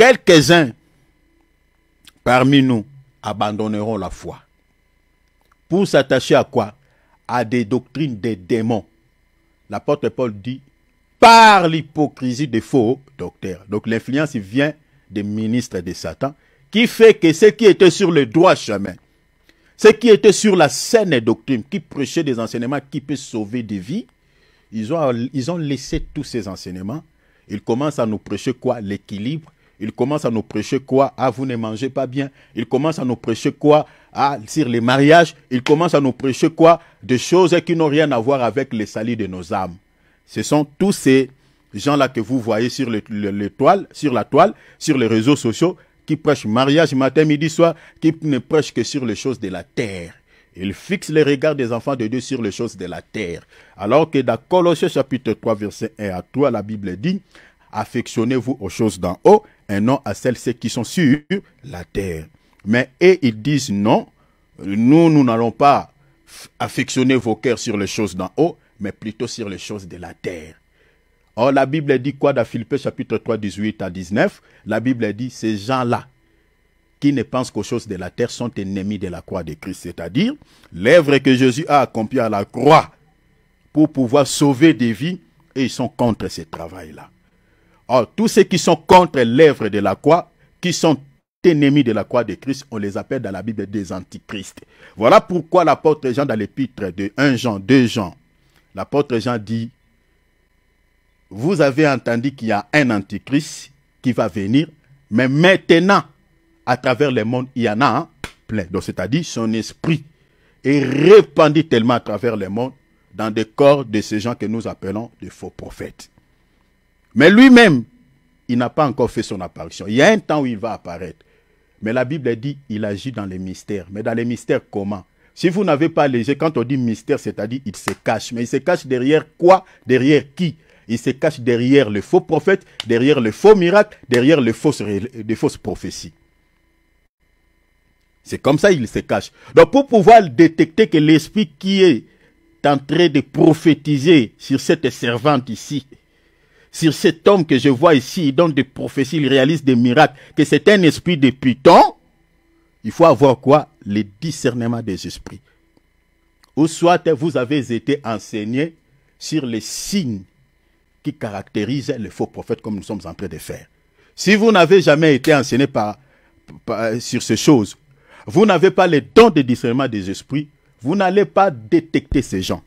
quelques-uns parmi nous abandonneront la foi pour s'attacher à quoi? À des doctrines des démons. L'apôtre Paul dit par l'hypocrisie des faux docteurs. Donc l'influence vient des ministres de Satan, qui fait que ceux qui étaient sur le droit chemin, ceux qui étaient sur la saine doctrine, qui prêchaient des enseignements qui peuvent sauver des vies, ils ont laissé tous ces enseignements. Ils commencent à nous prêcher quoi? L'équilibre. Ils commencent à nous prêcher quoi? Ah, vous ne mangez pas bien. Ils commencent à nous prêcher quoi? Ah, sur les mariages. Ils commencent à nous prêcher quoi? Des choses qui n'ont rien à voir avec le salut de nos âmes. Ce sont tous ces gens-là que vous voyez sur la toile, sur les réseaux sociaux, qui prêchent mariage matin, midi, soir, qui ne prêchent que sur les choses de la terre. Ils fixent les regards des enfants de Dieu sur les choses de la terre. Alors que dans Colossiens chapitre 3, verset 1 à 3, la Bible dit « Affectionnez-vous aux choses d'en haut et non à celles qui sont sur la terre. » Mais ils disent non, nous n'allons pas affectionner vos cœurs sur les choses d'en haut, mais plutôt sur les choses de la terre. Or, la Bible dit quoi dans Philippiens chapitre 3, 18 à 19? La Bible dit, ces gens-là qui ne pensent qu'aux choses de la terre sont ennemis de la croix de Christ. C'est-à-dire, l'œuvre que Jésus a accomplie à la croix pour pouvoir sauver des vies, et ils sont contre ce travail-là. Or, tous ceux qui sont contre l'œuvre de la croix, qui sont ennemis de la croix de Christ, on les appelle dans la Bible des antichrists. Voilà pourquoi l'apôtre Jean dans l'épître de 1 Jean, 2 Jean, l'apôtre Jean dit, vous avez entendu qu'il y a un antichrist qui va venir, mais maintenant, à travers le monde, il y en a plein. Donc, c'est-à-dire, son esprit est répandu tellement à travers le monde dans des corps de ces gens que nous appelons des faux prophètes. Mais lui-même, il n'a pas encore fait son apparition. Il y a un temps où il va apparaître. Mais la Bible dit, il agit dans les mystères. Mais dans les mystères, comment? Si vous n'avez pas léger, quand on dit mystère, c'est-à-dire, il se cache. Mais il se cache derrière quoi? Derrière qui? Il se cache derrière le faux prophète, derrière le faux miracle, derrière les fausses prophéties. C'est comme ça qu'il se cache. Donc pour pouvoir détecter que l'esprit qui est en train de prophétiser sur cette servante ici, sur cet homme que je vois ici, il donne des prophéties, il réalise des miracles, que c'est un esprit de Python, il faut avoir quoi? Le discernement des esprits. Ou soit vous avez été enseigné sur les signes qui caractérisent les faux prophètes comme nous sommes en train de faire. Si vous n'avez jamais été enseigné sur ces choses, vous n'avez pas le don de discernement des esprits, vous n'allez pas détecter ces gens.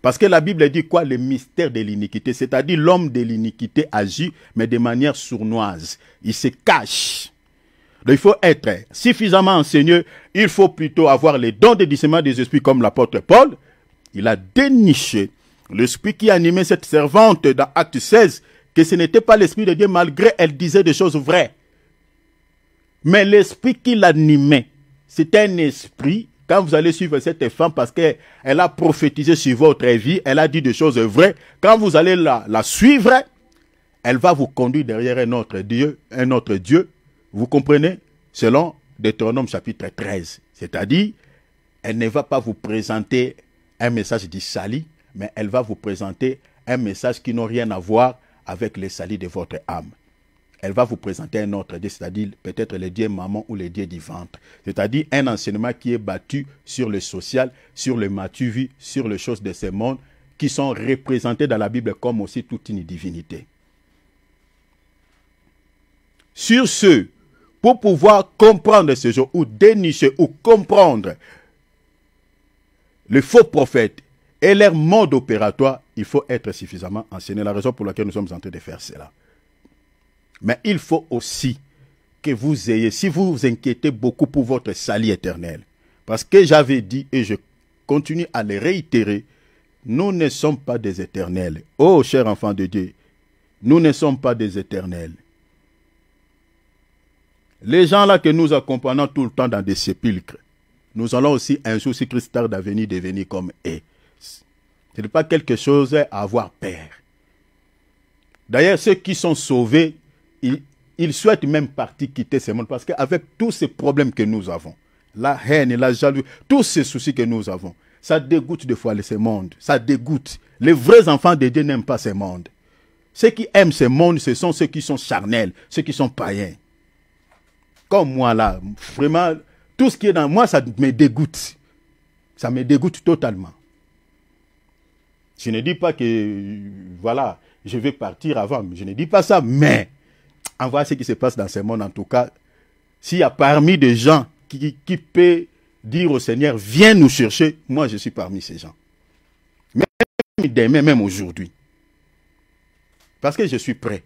Parce que la Bible dit quoi? Le mystère de l'iniquité, c'est-à-dire l'homme de l'iniquité agit, mais de manière sournoise. Il se cache. Donc il faut être suffisamment enseigné, il faut plutôt avoir les dons de discernement des esprits comme l'apôtre Paul. Il a déniché l'esprit qui animait cette servante dans Acte 16, que ce n'était pas l'esprit de Dieu malgré elle disait des choses vraies. Mais l'esprit qui l'animait, c'est un esprit, quand vous allez suivre cette femme parce qu'elle a prophétisé sur votre vie, elle a dit des choses vraies, quand vous allez la suivre, elle va vous conduire derrière un autre Dieu, vous comprenez? Selon Deutéronome chapitre 13. C'est-à-dire, elle ne va pas vous présenter un message du salut, mais elle va vous présenter un message qui n'a rien à voir avec le salut de votre âme. Elle va vous présenter un autre Dieu, c'est-à-dire peut-être le Dieu maman ou le Dieu du ventre. C'est-à-dire un enseignement qui est battu sur le social, sur le matu-vie, sur les choses de ce monde, qui sont représentées dans la Bible comme aussi toute une divinité. Sur ce, pour pouvoir comprendre ce genre, ou dénicher, ou comprendre le faux prophète, et leur mode opératoire, il faut être suffisamment enseigné. La raison pour laquelle nous sommes en train de faire cela. Mais il faut aussi que vous ayez, si vous vous inquiétez beaucoup pour votre salut éternel, parce que j'avais dit et je continue à le réitérer, nous ne sommes pas des éternels. Oh, chers enfants de Dieu, nous ne sommes pas des éternels. Les gens là que nous accompagnons tout le temps dans des sépulcres, nous allons aussi un jour, si Christ tarde à venir, devenir comme eux. Ce n'est pas quelque chose à avoir peur. D'ailleurs, ceux qui sont sauvés, ils souhaitent même partir quitter ce monde parce qu'avec tous ces problèmes que nous avons, la haine, la jalousie, tous ces soucis que nous avons, ça dégoûte de fois ce monde. Ça dégoûte. Les vrais enfants de Dieu n'aiment pas ce monde. Ceux qui aiment ce monde, ce sont ceux qui sont charnels, ceux qui sont païens. comme moi là, vraiment, tout ce qui est dans moi, ça me dégoûte. Ça me dégoûte totalement. Je ne dis pas que, voilà, je vais partir avant. Je ne dis pas ça, mais on voit ce qui se passe dans ce monde. En tout cas, s'il y a parmi des gens qui peuvent dire au Seigneur, viens nous chercher, moi je suis parmi ces gens. Même demain, même aujourd'hui. Parce que je suis prêt.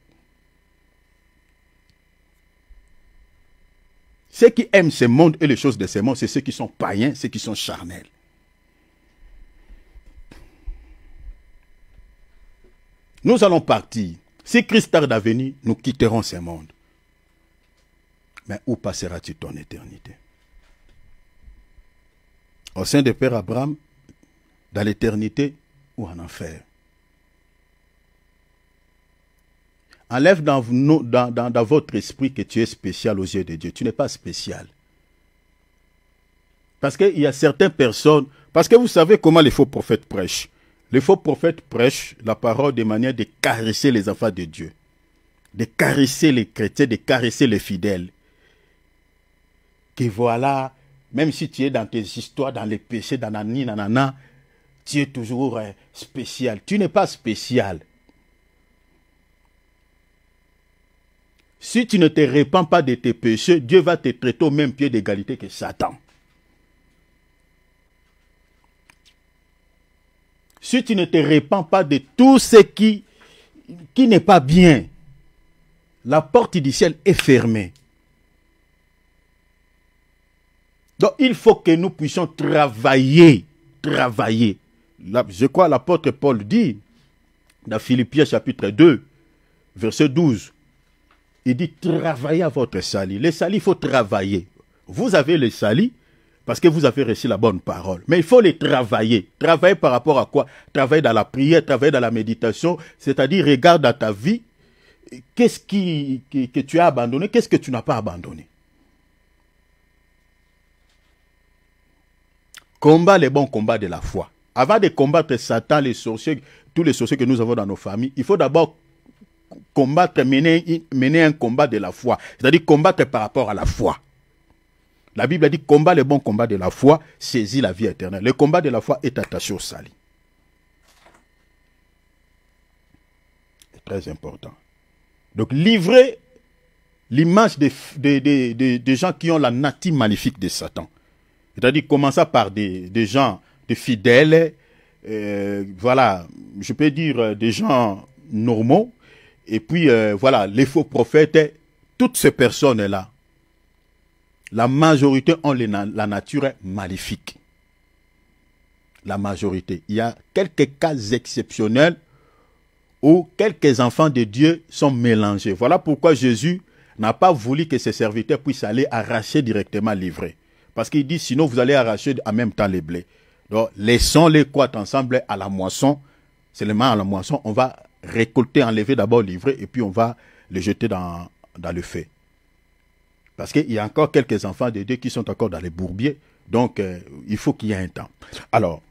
Ceux qui aiment ce monde et les choses de ce monde, c'est ceux qui sont païens, ceux qui sont charnels. Nous allons partir. Si Christ tarde à venir, nous quitterons ce monde. Mais où passeras-tu ton éternité? Au sein de Père Abraham, dans l'éternité ou en enfer? Enlève dans votre esprit que tu es spécial aux yeux de Dieu. Tu n'es pas spécial. Parce qu'il y a certaines personnes... Parce que vous savez comment les faux prophètes prêchent. Les faux prophètes prêchent la parole de manière de caresser les enfants de Dieu. De caresser les chrétiens, de caresser les fidèles. Que voilà, même si tu es dans tes histoires, dans les péchés, dans nanani, nanana, tu es toujours spécial. Tu n'es pas spécial. Si tu ne te répands pas de tes péchés, Dieu va te traiter au même pied d'égalité que Satan. Si tu ne te répands pas de tout ce qui n'est pas bien, la porte du ciel est fermée. Donc il faut que nous puissions travailler. Là, je crois l'apôtre Paul dit, dans Philippiens chapitre 2, verset 12, il dit travaillez à votre salut. Le salut, il faut travailler. Vous avez le salut parce que vous avez reçu la bonne parole. Mais il faut les travailler. Travailler par rapport à quoi? Travailler dans la prière, travailler dans la méditation. C'est-à-dire, regarde dans ta vie, qu'est-ce que tu as abandonné, qu'est-ce que tu n'as pas abandonné. Combat les bons combats de la foi. Avant de combattre Satan, les sorciers, tous les sorciers que nous avons dans nos familles, il faut d'abord combattre, mener un combat de la foi. C'est-à-dire combattre par rapport à la foi. La Bible a dit combat le bon combat de la foi, saisis la vie éternelle. Le combat de la foi est attaché au salut. C'est très important. Donc livrer l'image des gens qui ont la nature maléfique de Satan. C'est-à-dire commencer par des gens, des fidèles, voilà, je peux dire des gens normaux, et puis voilà, les faux prophètes, toutes ces personnes-là, la majorité ont la nature maléfique. La majorité. Il y a quelques cas exceptionnels où quelques enfants de Dieu sont mélangés. Voilà pourquoi Jésus n'a pas voulu que ses serviteurs puissent aller arracher directement l'ivraie. Parce qu'il dit, sinon vous allez arracher en même temps les blés. Donc, laissons-les croître ensemble à la moisson. Seulement à la moisson, on va récolter, enlever d'abord l'ivraie et puis on va le jeter dans le feu. Parce qu'il y a encore quelques enfants de Dieu qui sont encore dans les bourbiers. Donc, il faut qu'il y ait un temps. Alors,